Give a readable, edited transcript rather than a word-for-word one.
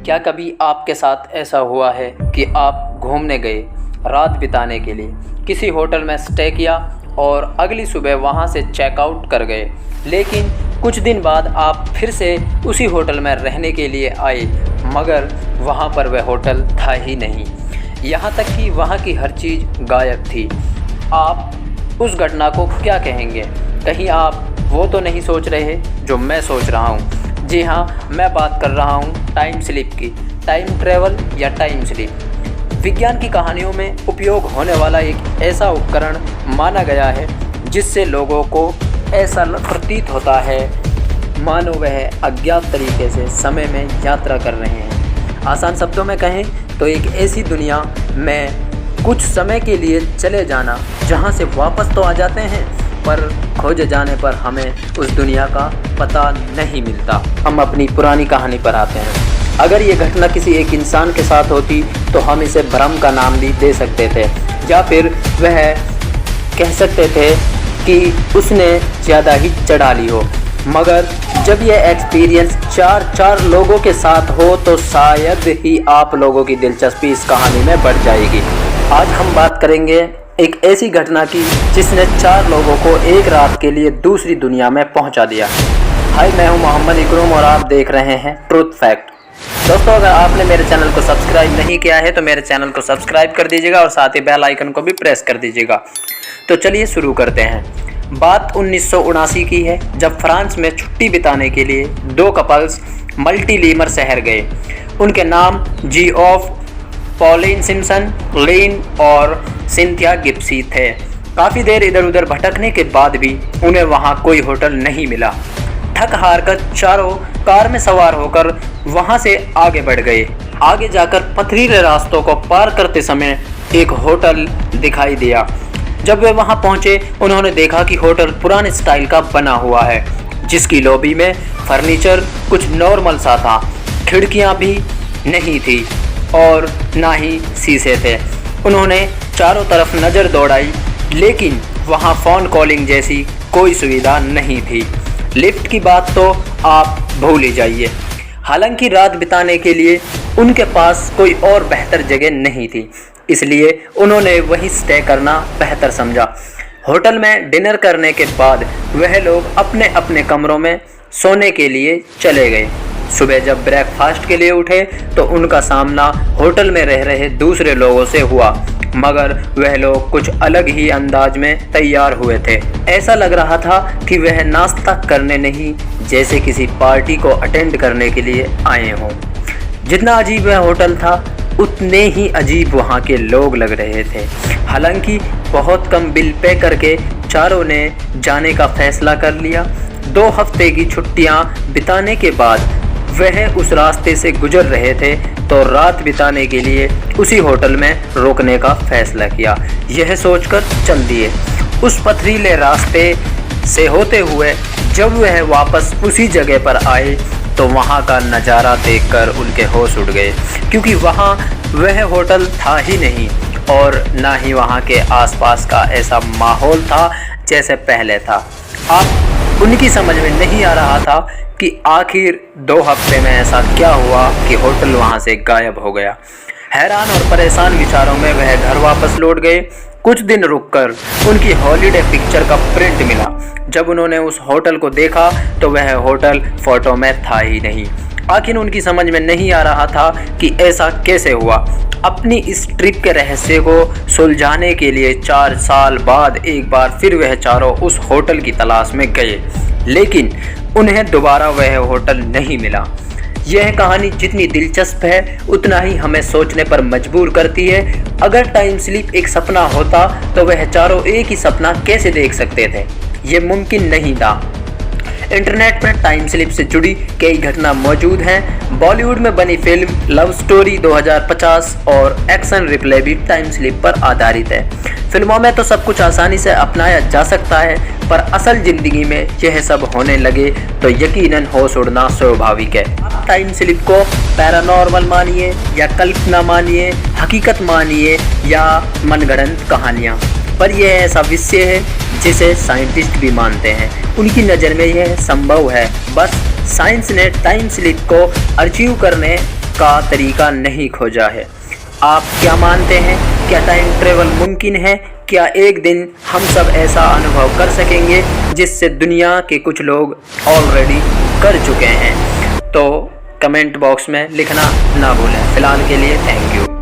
क्या कभी आपके साथ ऐसा हुआ है कि आप घूमने गए रात बिताने के लिए, किसी होटल में स्टे किया और अगली सुबह वहां से चेकआउट कर गए, लेकिन कुछ दिन बाद आप फिर से उसी होटल में रहने के लिए आए, मगर वहां पर वह होटल था ही नहीं। यहाँ तक कि वहाँ की हर चीज़ गायब थी। आप उस घटना को क्या कहेंगे? कहीं आप वो तो नहीं सोच रहे जो मैं सोच रहा हूँ? जी हाँ, मैं बात कर रहा हूँ टाइम स्लिप की। टाइम ट्रेवल या टाइम स्लिप विज्ञान की कहानियों में उपयोग होने वाला एक ऐसा उपकरण माना गया है जिससे लोगों को ऐसा प्रतीत होता है मानो वह अज्ञात तरीके से समय में यात्रा कर रहे हैं। आसान शब्दों में कहें तो एक ऐसी दुनिया में कुछ समय के लिए चले जाना जहां से वापस तो आ जाते हैं, पर खोजे जाने पर हमें उस दुनिया का पता नहीं मिलता। हम अपनी पुरानी कहानी पर आते हैं। अगर ये घटना किसी एक इंसान के साथ होती तो हम इसे भ्रम का नाम भी दे सकते थे, या फिर वह कह सकते थे कि उसने ज़्यादा ही चढ़ा ली हो। मगर जब यह एक्सपीरियंस चार लोगों के साथ हो तो शायद ही आप लोगों की दिलचस्पी इस कहानी में बढ़ जाएगी। आज हम बात करेंगे एक ऐसी घटना की जिसने 4 लोगों को एक रात के लिए दूसरी दुनिया में पहुंचा दिया। हाय, मैं हूं मोहम्मद इकरूम और आप देख रहे हैं ट्रूथ फैक्ट। दोस्तों, अगर आपने मेरे चैनल को सब्सक्राइब नहीं किया है तो मेरे चैनल को सब्सक्राइब कर दीजिएगा और साथ ही बेल आइकन को भी प्रेस कर दीजिएगा। तो चलिए शुरू करते हैं। बात 1979 की है, जब फ्रांस में छुट्टी बिताने के लिए 2 कपल्स मल्टीलीमर शहर गए। उनके नाम जियोफ पॉलिन सिम्पसन लेन और सिंथिया गिप्सी थे। काफ़ी देर इधर उधर भटकने के बाद भी उन्हें वहां कोई होटल नहीं मिला। थक हार कर चारों कार में सवार होकर वहां से आगे बढ़ गए। आगे जाकर पथरीले रास्तों को पार करते समय एक होटल दिखाई दिया। जब वे वहां पहुंचे, उन्होंने देखा कि होटल पुराने स्टाइल का बना हुआ है, जिसकी लॉबी में फर्नीचर कुछ नॉर्मल सा था। खिड़कियां भी नहीं थी और ना ही शीशे थे। उन्होंने चारों तरफ नज़र दौड़ाई, लेकिन वहां फ़ोन कॉलिंग जैसी कोई सुविधा नहीं थी। लिफ्ट की बात तो आप भूल ही जाइए। हालांकि रात बिताने के लिए उनके पास कोई और बेहतर जगह नहीं थी, इसलिए उन्होंने वहीं स्टे करना बेहतर समझा। होटल में डिनर करने के बाद वह लोग अपने अपने कमरों में सोने के लिए चले गए। सुबह जब ब्रेकफास्ट के लिए उठे तो उनका सामना होटल में रह रहे दूसरे लोगों से हुआ, मगर वह लोग कुछ अलग ही अंदाज में तैयार हुए थे। ऐसा लग रहा था कि वह नाश्ता करने नहीं, जैसे किसी पार्टी को अटेंड करने के लिए आए हों। जितना अजीब वह होटल था, उतने ही अजीब वहाँ के लोग लग रहे थे। हालांकि बहुत कम बिल पे करके चारों ने जाने का फैसला कर लिया। 2 हफ्ते की छुट्टियाँ बिताने के बाद वह उस रास्ते से गुजर रहे थे तो रात बिताने के लिए उसी होटल में रुकने का फैसला किया। यह सोचकर चल दिए। उस पथरीले रास्ते से होते हुए जब वह वापस उसी जगह पर आए तो वहाँ का नज़ारा देखकर उनके होश उड़ गए, क्योंकि वहाँ वह होटल था ही नहीं और ना ही वहाँ के आसपास का ऐसा माहौल था जैसे पहले था। आप उनकी समझ में नहीं आ रहा था कि आखिर 2 हफ्ते में ऐसा क्या हुआ कि होटल वहाँ से गायब हो गया। हैरान और परेशान विचारों में वह घर वापस लौट गए। कुछ दिन रुककर उनकी हॉलिडे पिक्चर का प्रिंट मिला। जब उन्होंने उस होटल को देखा तो वह होटल फोटो में था ही नहीं। आखिर उनकी समझ में नहीं आ रहा था कि ऐसा कैसे हुआ। अपनी इस ट्रिप के रहस्य को सुलझाने के लिए 4 साल बाद एक बार फिर वह चारों उस होटल की तलाश में गए, लेकिन उन्हें दोबारा वह होटल नहीं मिला। यह कहानी जितनी दिलचस्प है उतना ही हमें सोचने पर मजबूर करती है। अगर टाइम स्लिप एक सपना होता तो वह चारों एक ही सपना कैसे देख सकते थे? यह मुमकिन नहीं था। इंटरनेट पर टाइम स्लिप से जुड़ी कई घटना मौजूद हैं। बॉलीवुड में बनी फिल्म लव स्टोरी 2050 और एक्शन रिप्ले भी टाइम स्लिप पर आधारित है। फिल्मों में तो सब कुछ आसानी से अपनाया जा सकता है, पर असल जिंदगी में यह सब होने लगे तो यकीनन होश उड़ना स्वाभाविक है। टाइम स्लिप को पैरानॉर्मल मानिए या कल्पना मानिए, हकीकत मानिए या मनगढ़ंत कहानियाँ, पर यह ऐसा विषय है जिसे साइंटिस्ट भी मानते हैं। उनकी नज़र में यह संभव है, बस साइंस ने टाइम स्लिप को अचीव करने का तरीका नहीं खोजा है। आप क्या मानते हैं, क्या टाइम ट्रेवल मुमकिन है? क्या एक दिन हम सब ऐसा अनुभव कर सकेंगे जिससे दुनिया के कुछ लोग ऑलरेडी कर चुके हैं? तो कमेंट बॉक्स में लिखना ना भूलें। फ़िलहाल के लिए थैंक यू।